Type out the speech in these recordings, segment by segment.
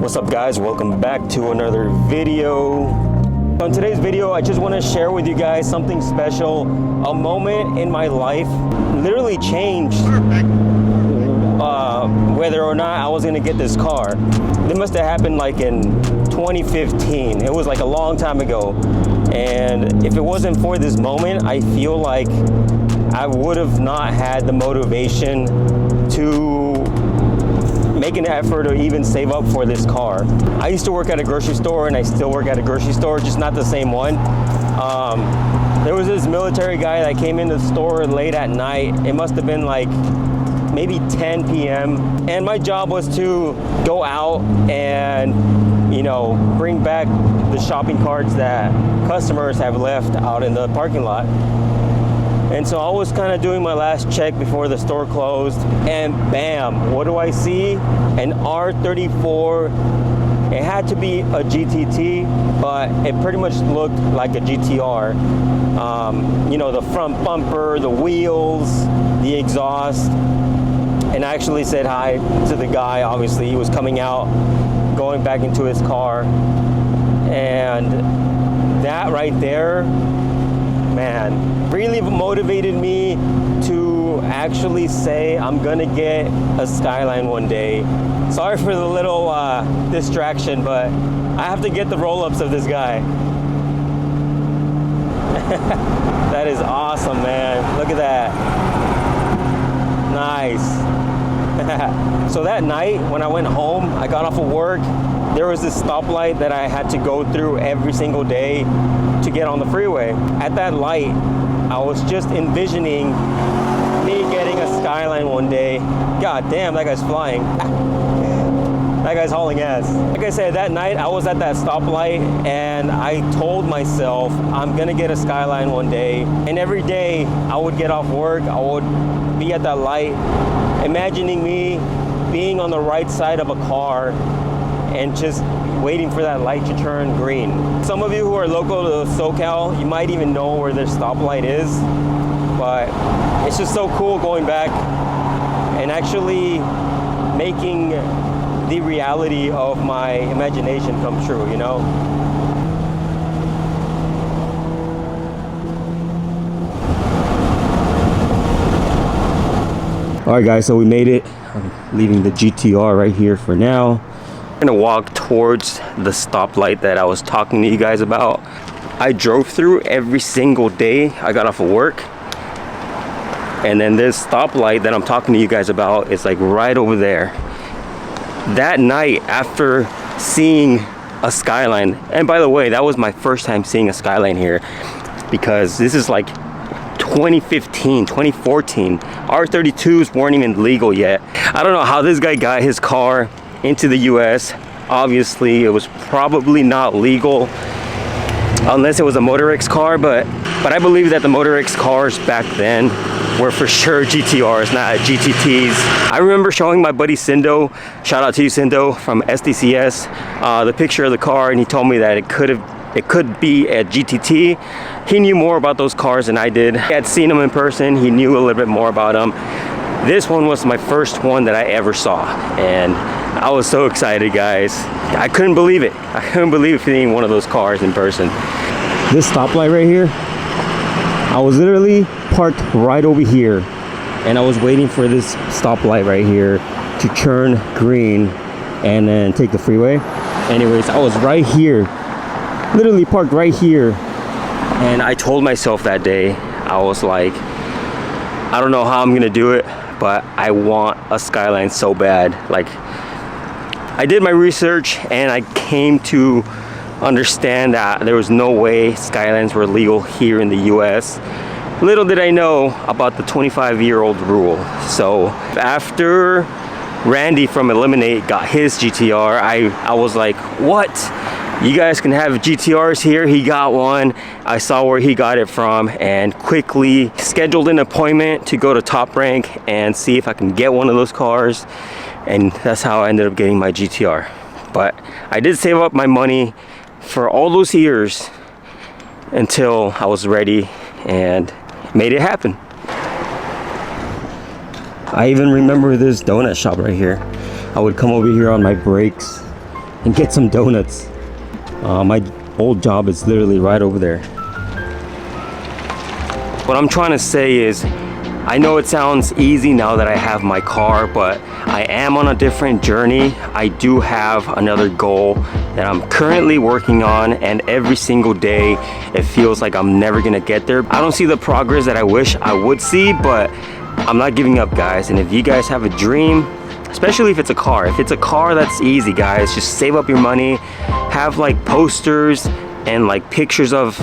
What's up guys, welcome back to another video. On today's video I just want to share with you guys something special, a moment in my life literally changed whether or not I was going to get this car. It must have happened like in 2015. It was like a long time ago, and if it wasn't for this moment, I feel like I would have not had the motivation to make an effort to even save up for this car. I used to work at a grocery store, and I still work at a grocery store, just not the same one. There was this military guy that came into the store late at night. It must have been like maybe 10 p.m. and my job was to go out and, you know, bring back the shopping carts that customers have left out in the parking lot. And so I was kind of doing my last check before the store closed, and bam, what do I see? An R34. It had to be a GTT, but it pretty much looked like a GTR. You know, the front bumper, the wheels, the exhaust. And I actually said hi to the guy. Obviously, he was coming out, going back into his car. And that right there, man, really motivated me to actually say I'm gonna get a Skyline one day. Sorry for the little distraction, but I have to get the roll-ups of this guy. That is awesome, man. Look at that. Nice. So that night when I went home, I got off of work, there was this stoplight that I had to go through every single day to get on the freeway. At that light, I was just envisioning me getting a Skyline one day. God damn, that guy's flying. That guy's hauling ass. Like I said, that night I was at that stoplight and I told myself I'm gonna get a Skyline one day. And every day I would get off work, I would be at that light, imagining me being on the right side of a car and just waiting for that light to turn green. Some of you who are local to SoCal, you might even know where their stoplight is, but it's just so cool going back and actually making the reality of my imagination come true, you know? All right guys, so we made it. I'm leaving the GTR right here for now. I'm gonna walk towards the stoplight that I was talking to you guys about. I drove through every single day I got off of work. And then this stoplight that I'm talking to you guys about is like right over there. That night, after seeing a Skyline, and by the way, that was my first time seeing a Skyline here, because this is like 2015, 2014. R32s weren't even legal yet. I don't know how this guy got his car into the US. Obviously, it was probably not legal unless it was a Motor X car, but I believe that the Motor X cars back then were for sure GTRs, not GTTs. I remember showing my buddy Cindo, shout out to you Cindo from SDCS, the picture of the car, and he told me that it could be a GTT. He knew more about those cars than I did. He had seen them in person, he knew a little bit more about them. This one was my first one that I ever saw, and I was so excited, guys. I couldn't believe it. I couldn't believe seeing one of those cars in person. This stoplight right here, I was literally parked right over here, and I was waiting for this stoplight right here to turn green and then take the freeway. Anyways, I was right here, literally parked right here, and I told myself that day, I was like, I don't know how I'm gonna do it, but I want a Skyline so bad. Like, I did my research and I came to understand that there was no way Skylines were legal here in the US. Little did I know about the 25-year-old rule. So after Randy from Eliminate got his GTR, I was like, what? You guys can have GTRs here. He got one. I saw where he got it from and quickly scheduled an appointment to go to Top Rank and see if I can get one of those cars. And that's how I ended up getting my GTR. But I did save up my money for all those years until I was ready and made it happen. I even remember this donut shop right here. I would come over here on my breaks and get some donuts. My old job is literally right over there. What I'm trying to say is, I know it sounds easy now that I have my car, but I am on a different journey. I do have another goal that I'm currently working on, and every single day it feels like I'm never gonna get there. I don't see the progress that I wish I would see, but I'm not giving up, guys. And if you guys have a dream, especially if it's a car, that's easy, guys. Just save up your money, have like posters and like pictures of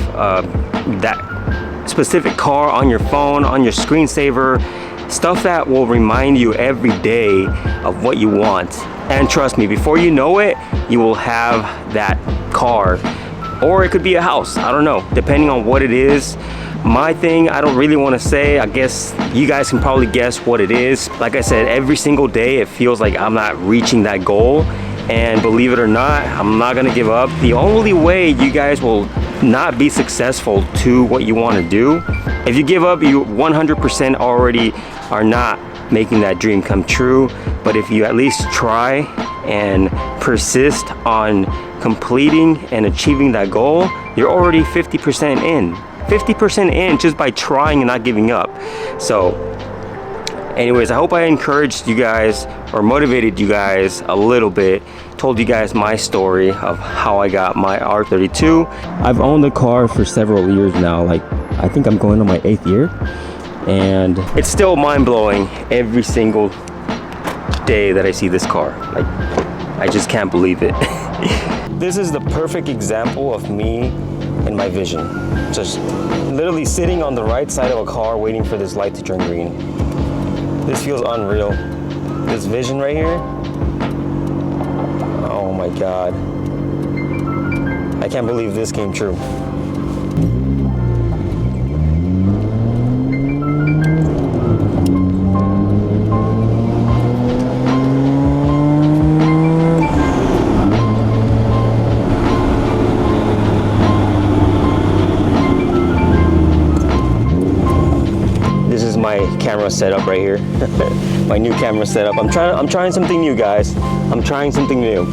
that specific car on your phone, on your screensaver, stuff that will remind you every day of what you want. And trust me, before you know it, you will have that car, or it could be a house, I don't know, depending on what it is. My thing, I don't really want to say. I guess you guys can probably guess what it is. Like I said, every single day it feels like I'm not reaching that goal, and believe it or not, I'm not gonna give up. The only way you guys will not be successful to what you want to do, if you give up, you 100% already are not making that dream come true. But if you at least try and persist on completing and achieving that goal, you're already 50% in. 50% in just by trying and not giving up. So anyways, I hope I encouraged you guys or motivated you guys a little bit, told you guys my story of how I got my R32. I've owned the car for several years now, like I think I'm going on my 8th year, and it's still mind-blowing every single day that I see this car. Like, I just can't believe it. This is the perfect example of me and my vision. Just literally sitting on the right side of a car waiting for this light to turn green. This feels unreal. This vision right here. Oh my God. I can't believe this came true. This is my camera setup right here. My new camera setup. I'm trying something new, guys. I'm trying something new.